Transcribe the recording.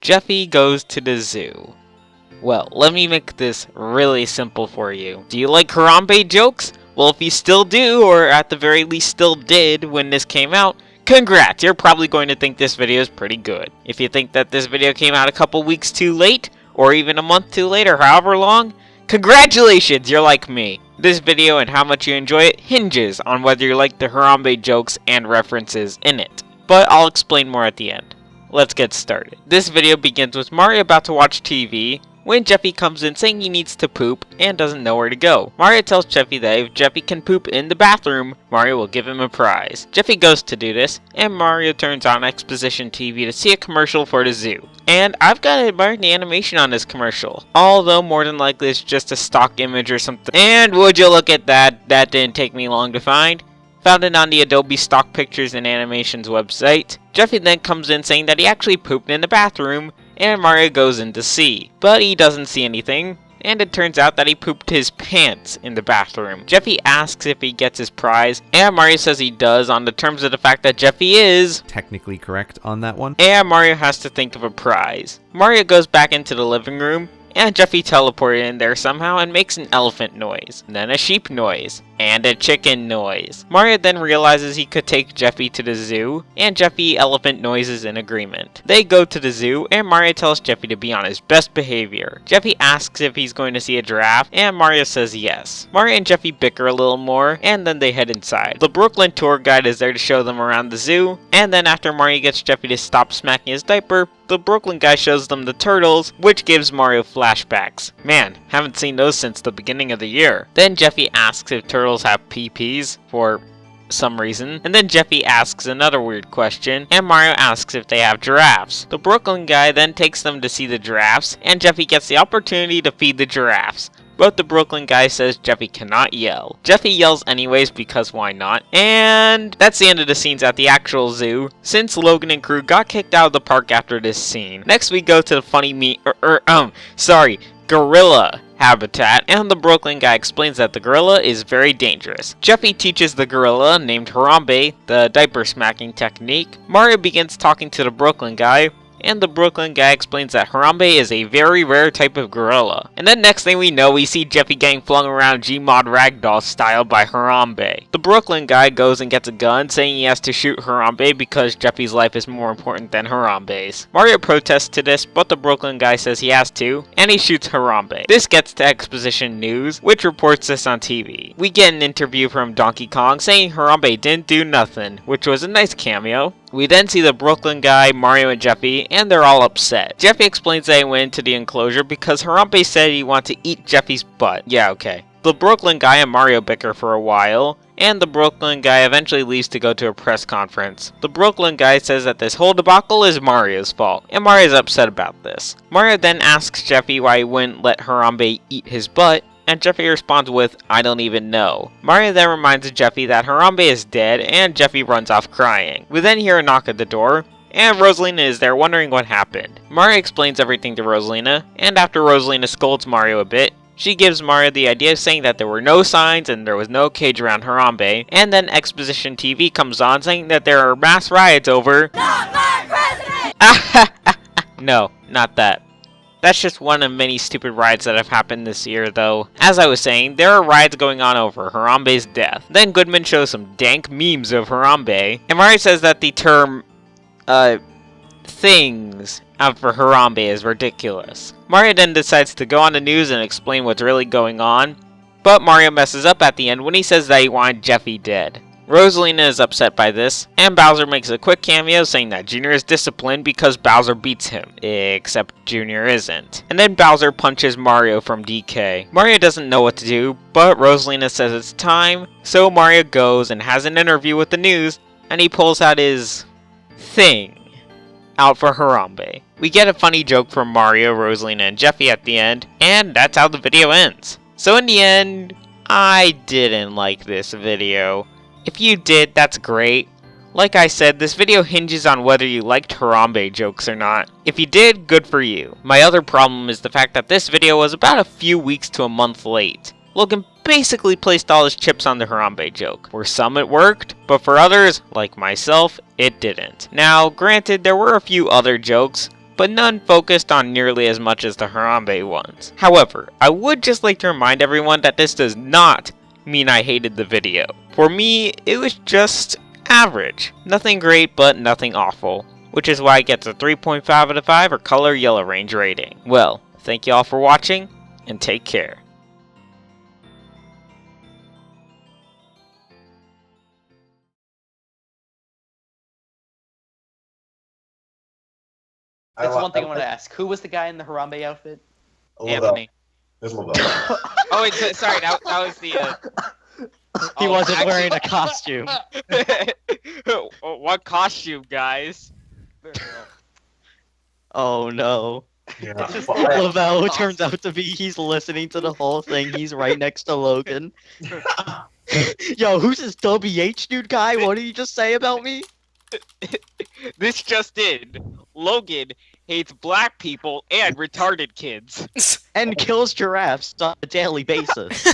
Jeffy goes to the zoo. Well, let me make this really simple for you. Do you like Harambe jokes? Well, if you still do, or at the very least still did when this came out, congrats! You're probably going to think this video is pretty good. If you think that this video came out a couple weeks too late, or even a month too late, or however long, congratulations! You're like me. This video and how much you enjoy it hinges on whether you like the Harambe jokes and references in it. But I'll explain more at the end. Let's get started. This video begins with Mario about to watch TV, when Jeffy comes in saying he needs to poop and doesn't know where to go. Mario tells Jeffy that if Jeffy can poop in the bathroom, Mario will give him a prize. Jeffy goes to do this, and Mario turns on Exposition TV to see a commercial for the zoo. And I've got to admire the animation on this commercial, although more than likely it's just a stock image or something. And would you look at that, that didn't take me long to find. Found it on the Adobe Stock Pictures and Animations website. Jeffy then comes in saying that he actually pooped in the bathroom, and Mario goes in to see. But he doesn't see anything, and it turns out that he pooped his pants in the bathroom. Jeffy asks if he gets his prize, and Mario says he does on the terms of the fact that Jeffy is technically correct on that one. And Mario has to think of a prize. Mario goes back into the living room, and Jeffy teleported in there somehow and makes an elephant noise, then a sheep noise, and a chicken noise. Mario then realizes he could take Jeffy to the zoo, and Jeffy elephant noises in agreement. They go to the zoo, and Mario tells Jeffy to be on his best behavior. Jeffy asks if he's going to see a giraffe, and Mario says yes. Mario and Jeffy bicker a little more, and then they head inside. The Brooklyn tour guide is there to show them around the zoo, and then after Mario gets Jeffy to stop smacking his diaper, the Brooklyn guy shows them the turtles, which gives Mario flashbacks. Man, haven't seen those since the beginning of the year. Then Jeffy asks if turtles have PPs for some reason, and then Jeffy asks another weird question, and Mario asks if they have giraffes. The Brooklyn guy then takes them to see the giraffes, and Jeffy gets the opportunity to feed the giraffes. But the Brooklyn guy says Jeffy cannot yell. Jeffy yells anyways because why not? And that's the end of the scenes at the actual zoo, since Logan and crew got kicked out of the park after this scene. Next we go to the funny gorilla habitat, and the Brooklyn guy explains that the gorilla is very dangerous. Jeffy teaches the gorilla, named Harambe, the diaper smacking technique. Mario begins talking to the Brooklyn guy, and the Brooklyn guy explains that Harambe is a very rare type of gorilla. And then next thing we know, we see Jeffy getting flung around Gmod Ragdoll style by Harambe. The Brooklyn guy goes and gets a gun, saying he has to shoot Harambe because Jeffy's life is more important than Harambe's. Mario protests to this, but the Brooklyn guy says he has to, and he shoots Harambe. This gets to Exposition News, which reports this on TV. We get an interview from Donkey Kong saying Harambe didn't do nothing, which was a nice cameo. We then see the Brooklyn guy, Mario, and Jeffy, and they're all upset. Jeffy explains that he went into the enclosure because Harambe said he wanted to eat Jeffy's butt. Yeah, okay. The Brooklyn guy and Mario bicker for a while, and the Brooklyn guy eventually leaves to go to a press conference. The Brooklyn guy says that this whole debacle is Mario's fault, and Mario's upset about this. Mario then asks Jeffy why he wouldn't let Harambe eat his butt, and Jeffy responds with, "I don't even know." Mario then reminds Jeffy that Harambe is dead, and Jeffy runs off crying. We then hear a knock at the door, and Rosalina is there wondering what happened. Mario explains everything to Rosalina, and after Rosalina scolds Mario a bit, she gives Mario the idea saying that there were no signs and there was no cage around Harambe, and then Exposition TV comes on saying that there are mass riots over "Not my president!" No, not that. That's just one of many stupid riots that have happened this year, though. As I was saying, there are riots going on over Harambe's death. Then Goodman shows some dank memes of Harambe, and Mario says that the term, things out for Harambe is ridiculous. Mario then decides to go on the news and explain what's really going on, but Mario messes up at the end when he says that he wanted Jeffy dead. Rosalina is upset by this, and Bowser makes a quick cameo saying that Junior is disciplined because Bowser beats him, except Junior isn't. And then Bowser punches Mario from DK. Mario doesn't know what to do, but Rosalina says it's time, so Mario goes and has an interview with the news, and he pulls out his thing out for Harambe. We get a funny joke from Mario, Rosalina, and Jeffy at the end, and that's how the video ends. So in the end, I didn't like this video. If you did, that's great. Like I said, this video hinges on whether you liked Harambe jokes or not. If you did, good for you. My other problem is the fact that this video was about a few weeks to a month late. Logan basically placed all his chips on the Harambe joke. For some it worked, but for others, like myself, it didn't. Now, granted, there were a few other jokes, but none focused on nearly as much as the Harambe ones. However, I would just like to remind everyone that this does not mean I hated the video. For me, it was just average. Nothing great, but nothing awful. Which is why it gets a 3.5 out of 5 or color yellow range rating. Well, thank you all for watching, and take care. That's one thing I want to ask. Who was the guy in the Harambe outfit? Anthony. There's LaBelle. Oh wait, sorry, that was the... He wasn't wearing a costume. What costume, guys? Oh no. Yeah. Lavelle turns out to be, he's listening to the whole thing. He's right next to Logan. Yo, who's this WH dude guy? What did you just say about me? This just in. Logan hates black people and retarded kids. And kills giraffes on a daily basis.